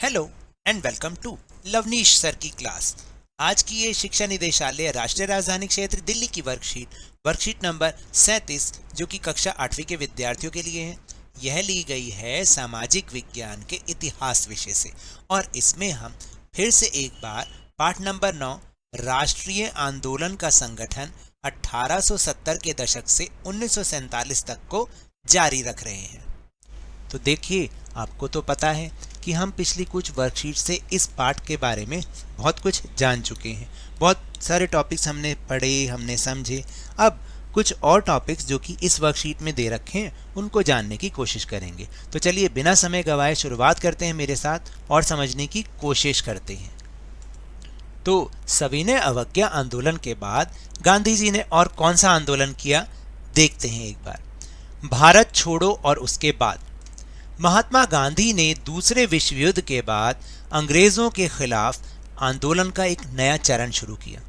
Hello and welcome to Lovneesh sir की class. आज की ये शिक्षा निदेशालय राष्ट्रीय राजधानी क्षेत्र दिल्ली की वर्कशीट नंबर 37 जो कि कक्षा 8वीं के विद्यार्थियों के लिए है। यह ली गई है सामाजिक विज्ञान के इतिहास विषय से और इसमें हम फिर से एक बार पाठ नंबर 9 राष्ट्रीय आंदोलन का संगठन 1870 के दशक से 1947 तक को जारी रख रहे हैं। तो देखिए, आपको तो पता है कि हम पिछली कुछ वर्कशीट से इस पाठ के बारे में बहुत कुछ जान चुके हैं। बहुत सारे टॉपिक्स हमने पढ़े, हमने समझे। अब कुछ और टॉपिक्स जो कि इस वर्कशीट में दे रखे हैं उनको जानने की कोशिश करेंगे। तो चलिए बिना समय गवाए शुरुआत करते हैं मेरे साथ और समझने की कोशिश करते हैं। तो सविनय अवज्ञा आंदोलन के बाद गांधी जी ने और कौन सा आंदोलन किया, देखते हैं एक बार। भारत छोड़ो और उसके बाद महात्मा गांधी ने दूसरे विश्व युद्ध के बाद अंग्रेजों के खिलाफ आंदोलन का एक नया चरण शुरू किया।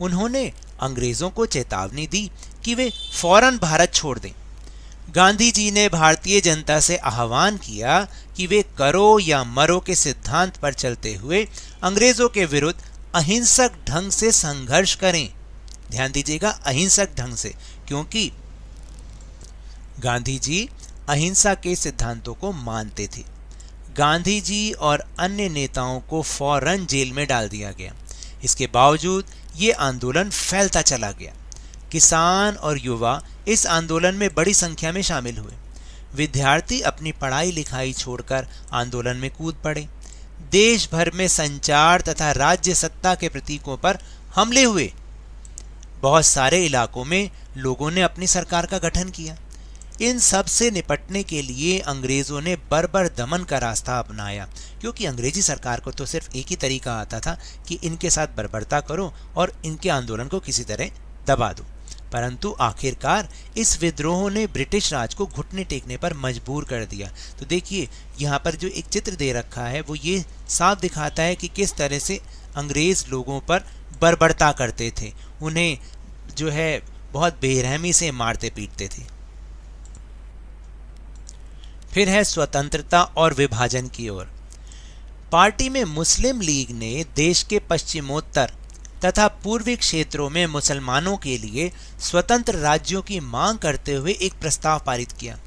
उन्होंने अंग्रेजों को चेतावनी दी कि वे फौरन भारत छोड़ दें। गांधी जी ने भारतीय जनता से आह्वान किया कि वे करो या मरो के सिद्धांत पर चलते हुए अंग्रेजों के विरुद्ध अहिंसक ढंग से संघर्ष करें। ध्यान दीजिएगा, अहिंसक ढंग से, क्योंकि गांधी जी अहिंसा के सिद्धांतों को मानते थे। गांधी जी और अन्य नेताओं को फौरन जेल में डाल दिया गया। इसके बावजूद ये आंदोलन फैलता चला गया। किसान और युवा इस आंदोलन में बड़ी संख्या में शामिल हुए। विद्यार्थी अपनी पढ़ाई लिखाई छोड़कर आंदोलन में कूद पड़े। देश भर में संचार तथा राज्य सत्ता के प्रतीकों पर हमले हुए। बहुत सारे इलाकों में लोगों ने अपनी सरकार का गठन किया। इन सब से निपटने के लिए अंग्रेजों ने बर्बर दमन का रास्ता अपनाया, क्योंकि अंग्रेजी सरकार को तो सिर्फ एक ही तरीका आता था कि इनके साथ बर्बरता करो और इनके आंदोलन को किसी तरह दबा दो। परंतु आखिरकार इस विद्रोह ने ब्रिटिश राज को घुटने टेकने पर मजबूर कर दिया। तो देखिए, यहाँ पर जो एक चित्र दे रखा है वो ये साफ दिखाता है कि किस तरह से अंग्रेज लोगों पर बर्बरता करते थे। उन्हें जो है बहुत बेरहमी से मारते पीटते थे। फिर है स्वतंत्रता और विभाजन की ओर। पार्टी में मुस्लिम लीग ने देश के पश्चिमोत्तर तथा पूर्वी क्षेत्रों में मुसलमानों के लिए स्वतंत्र राज्यों की मांग करते हुए एक प्रस्ताव पारित किया।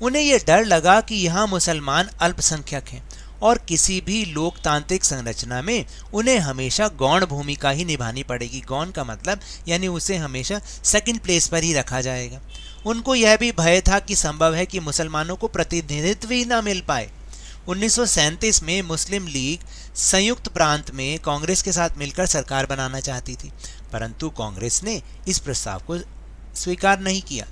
उन्हें यह डर लगा कि यहाँ मुसलमान अल्पसंख्यक हैं और किसी भी लोकतांत्रिक संरचना में उन्हें हमेशा गौण भूमिका ही निभानी पड़ेगी। गौण का मतलब यानी उसे हमेशा सेकंड प्लेस पर ही रखा जाएगा। उनको यह भी भय था कि संभव है कि मुसलमानों को प्रतिनिधित्व ही ना मिल पाए। 1937 में मुस्लिम लीग संयुक्त प्रांत में कांग्रेस के साथ मिलकर सरकार बनाना चाहती थी, परंतु कांग्रेस ने इस प्रस्ताव को स्वीकार नहीं किया,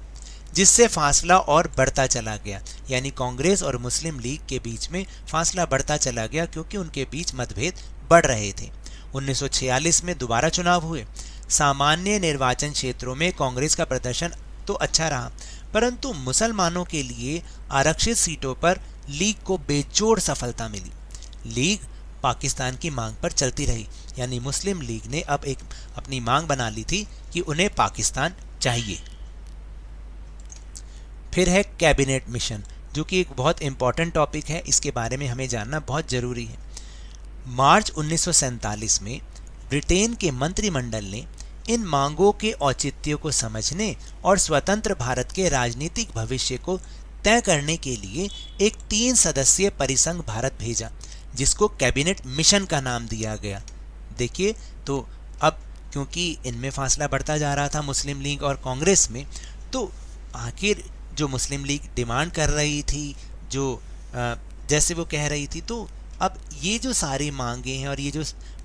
जिससे फासला और बढ़ता चला गया। यानी कांग्रेस और मुस्लिम लीग के बीच में फासला बढ़ता चला गया, क्योंकि उनके बीच मतभेद बढ़ रहे थे। 1946 में दोबारा चुनाव हुए। सामान्य निर्वाचन क्षेत्रों में कांग्रेस का प्रदर्शन तो अच्छा रहा, परंतु मुसलमानों के लिए आरक्षित सीटों पर लीग को बेजोड़ सफलता मिली। लीग पाकिस्तान की मांग पर चलती रही, यानी मुस्लिम लीग ने अब एक अपनी मांग बना ली थी कि उन्हें पाकिस्तान चाहिए। फिर है कैबिनेट मिशन, जो कि एक बहुत इंपॉर्टेंट टॉपिक है। इसके बारे में हमें जानना बहुत जरूरी है। मार्च 1947 में ब्रिटेन के मंत्रिमंडल ने इन मांगों के औचित्य को समझने और स्वतंत्र भारत के राजनीतिक भविष्य को तय करने के लिए एक 3 सदस्यीय परिसंघ भारत भेजा, जिसको कैबिनेट मिशन का नाम दिया गया। देखिए, तो अब क्योंकि इनमें फासला बढ़ता जा रहा था मुस्लिम लीग और कांग्रेस में, तो आखिर जो मुस्लिम लीग डिमांड कर रही थी, जो जैसे वो कह रही थी, तो अब ये जो सारी मांगे हैं और ये जो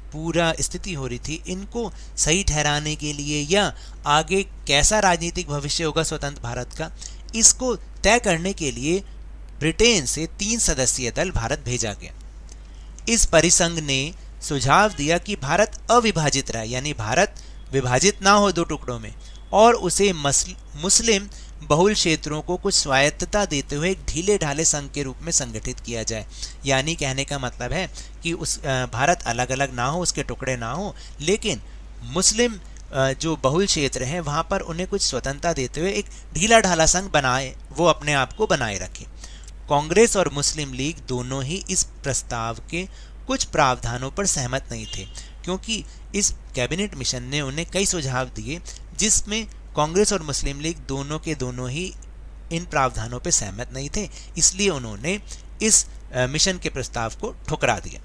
पूरा स्थिति हो रही थी, इनको सही ठहराने के लिए या आगे कैसा राजनीतिक भविष्य होगा स्वतंत्र भारत का, इसको तय करने के लिए ब्रिटेन से 3 सदस्यीय दल भारत भेजा गया। इस परिसंघ ने सुझाव दिया कि भारत अविभाजित रहे, यानी भारत विभाजित ना हो 2 टुकड़ों में, और उसे मुस्लिम बहुल क्षेत्रों को कुछ स्वायत्तता देते हुए एक ढीले ढाले संघ के रूप में संगठित किया जाए। यानी कहने का मतलब है कि उस भारत अलग अलग ना हो, उसके टुकड़े ना हो, लेकिन मुस्लिम जो बहुल क्षेत्र हैं वहाँ पर उन्हें कुछ स्वतंत्रता देते हुए एक ढीला ढाला संघ बनाए, वो अपने आप को बनाए रखें। कांग्रेस और मुस्लिम लीग दोनों ही इस प्रस्ताव के कुछ प्रावधानों पर सहमत नहीं थे, क्योंकि इस कैबिनेट मिशन ने उन्हें कई सुझाव दिए जिसमें कांग्रेस और मुस्लिम लीग दोनों के दोनों ही इन प्रावधानों पर सहमत नहीं थे। इसलिए उन्होंने इस मिशन के प्रस्ताव को ठुकरा दिया।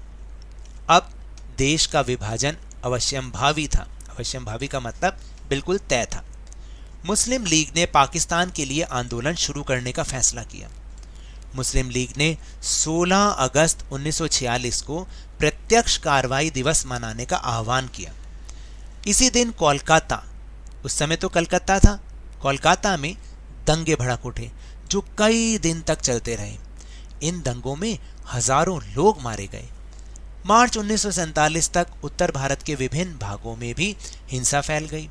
अब देश का विभाजन अवश्यंभावी था। अवश्यंभावी का मतलब बिल्कुल तय था। मुस्लिम लीग ने पाकिस्तान के लिए आंदोलन शुरू करने का फैसला किया। मुस्लिम लीग ने 16 अगस्त 1946 को प्रत्यक्ष कार्रवाई दिवस मनाने का आह्वान किया। इसी दिन कोलकाता, उस समय तो कलकत्ता था, कोलकाता में दंगे भड़क उठे जो कई दिन तक चलते रहे। इन दंगों में हजारों लोग मारे गए। मार्च 1947 तक उत्तर भारत के विभिन्न भागों में भी हिंसा फैल गई।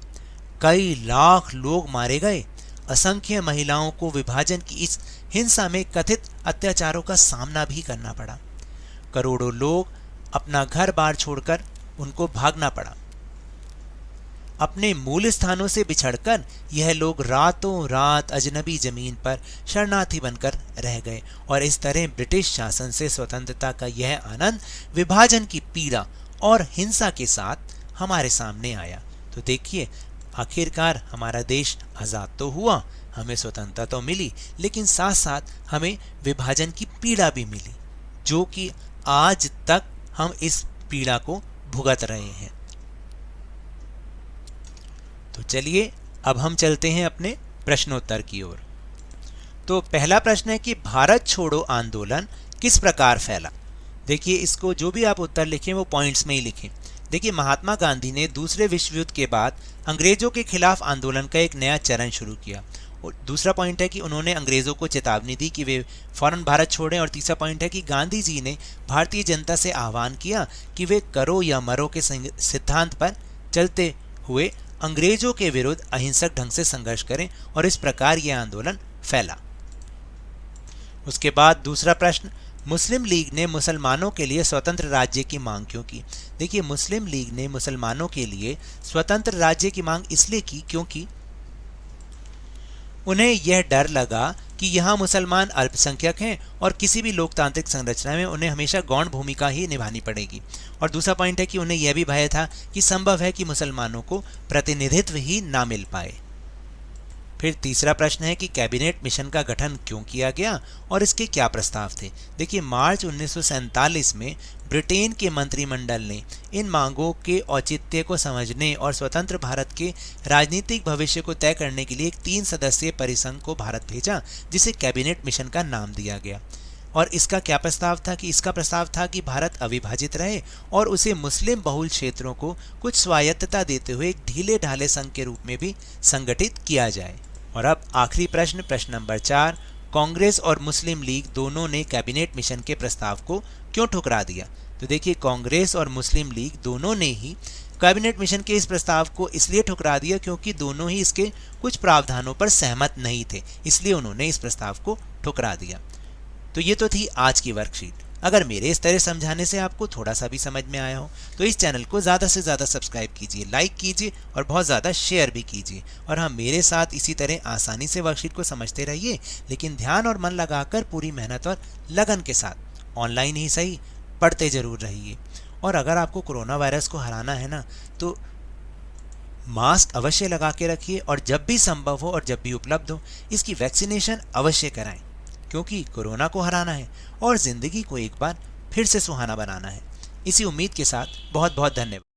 कई लाख लोग मारे गए। असंख्य महिलाओं को विभाजन की इस हिंसा में कथित अत्याचारों का सामना भी करना पड़ा। करोड़ों लोग अपना घर बार छोड़कर उनको भागना पड़ा। अपने मूल स्थानों से बिछड़कर यह लोग रातों रात अजनबी जमीन पर शरणार्थी बनकर रह गए और इस तरह ब्रिटिश शासन से स्वतंत्रता का यह आनंद विभाजन की पीड़ा और हिंसा के साथ हमारे सामने आया। तो देखिए, आखिरकार हमारा देश आज़ाद तो हुआ, हमें स्वतंत्रता तो मिली, लेकिन साथ साथ हमें विभाजन की पीड़ा भी मिली, जो कि आज तक हम इस पीड़ा को भुगत रहे हैं। तो चलिए अब हम चलते हैं अपने प्रश्नोत्तर की ओर। तो पहला प्रश्न है कि भारत छोड़ो आंदोलन किस प्रकार फैला। देखिए, इसको जो भी आप उत्तर लिखें वो पॉइंट्स में ही लिखें। देखिए, महात्मा गांधी ने दूसरे विश्व युद्ध के बाद अंग्रेजों के खिलाफ आंदोलन का एक नया चरण शुरू किया। और दूसरा पॉइंट है कि उन्होंने अंग्रेजों को चेतावनी दी कि वे फौरन भारत छोड़ें। और तीसरा पॉइंट है कि गांधी जी ने भारतीय जनता से आह्वान किया कि वे करो या मरो के सिद्धांत पर चलते हुए अंग्रेजों के विरुद्ध अहिंसक ढंग से संघर्ष करें, और इस प्रकार यह आंदोलन फैला। उसके बाद दूसरा प्रश्न, मुस्लिम लीग ने मुसलमानों के लिए स्वतंत्र राज्य की मांग क्यों की। देखिए, मुस्लिम लीग ने मुसलमानों के लिए स्वतंत्र राज्य की मांग इसलिए की क्योंकि उन्हें यह डर लगा कि यहाँ मुसलमान अल्पसंख्यक हैं और किसी भी लोकतांत्रिक संरचना में उन्हें हमेशा गौण भूमिका ही निभानी पड़ेगी। और दूसरा पॉइंट है कि उन्हें यह भी भय था कि संभव है कि मुसलमानों को प्रतिनिधित्व ही ना मिल पाए। फिर तीसरा प्रश्न है कि कैबिनेट मिशन का गठन क्यों किया गया और इसके क्या प्रस्ताव थे। देखिए, मार्च 1947 में ब्रिटेन के मंत्रिमंडल ने इन मांगों के औचित्य को समझने और स्वतंत्र भारत के राजनीतिक भविष्य को तय करने के लिए एक 3 सदस्यीय परिसंघ को भारत भेजा, जिसे कैबिनेट मिशन का नाम दिया गया। और इसका क्या प्रस्ताव था कि इसका प्रस्ताव था कि भारत अविभाजित रहे और उसे मुस्लिम बहुल क्षेत्रों को कुछ स्वायत्तता देते हुए एक ढीले ढाले संघ के रूप में भी संगठित किया जाए। और अब आखिरी प्रश्न, प्रश्न नंबर 4, कांग्रेस और मुस्लिम लीग दोनों ने कैबिनेट मिशन के प्रस्ताव को क्यों ठुकरा दिया। तो देखिए, कांग्रेस और मुस्लिम लीग दोनों ने ही कैबिनेट मिशन के इस प्रस्ताव को इसलिए ठुकरा दिया क्योंकि दोनों ही इसके कुछ प्रावधानों पर सहमत नहीं थे, इसलिए उन्होंने इस प्रस्ताव को ठुकरा दिया। तो ये तो थी आज की वर्कशीट। अगर मेरे इस तरह समझाने से आपको थोड़ा सा भी समझ में आया हो तो इस चैनल को ज़्यादा से ज़्यादा सब्सक्राइब कीजिए, लाइक कीजिए और बहुत ज़्यादा शेयर भी कीजिए। और हाँ, मेरे साथ इसी तरह आसानी से वर्कशीट को समझते रहिए, लेकिन ध्यान और मन लगाकर पूरी मेहनत और लगन के साथ ऑनलाइन ही सही पढ़ते ज़रूर रहिए। और अगर आपको कोरोना वायरस को हराना है ना, तो मास्क अवश्य लगा के रखिए और जब भी संभव हो और जब भी उपलब्ध हो इसकी वैक्सीनेशन अवश्य कराएं, क्योंकि कोरोना को हराना है और ज़िंदगी को एक बार फिर से सुहाना बनाना है। इसी उम्मीद के साथ बहुत बहुत धन्यवाद।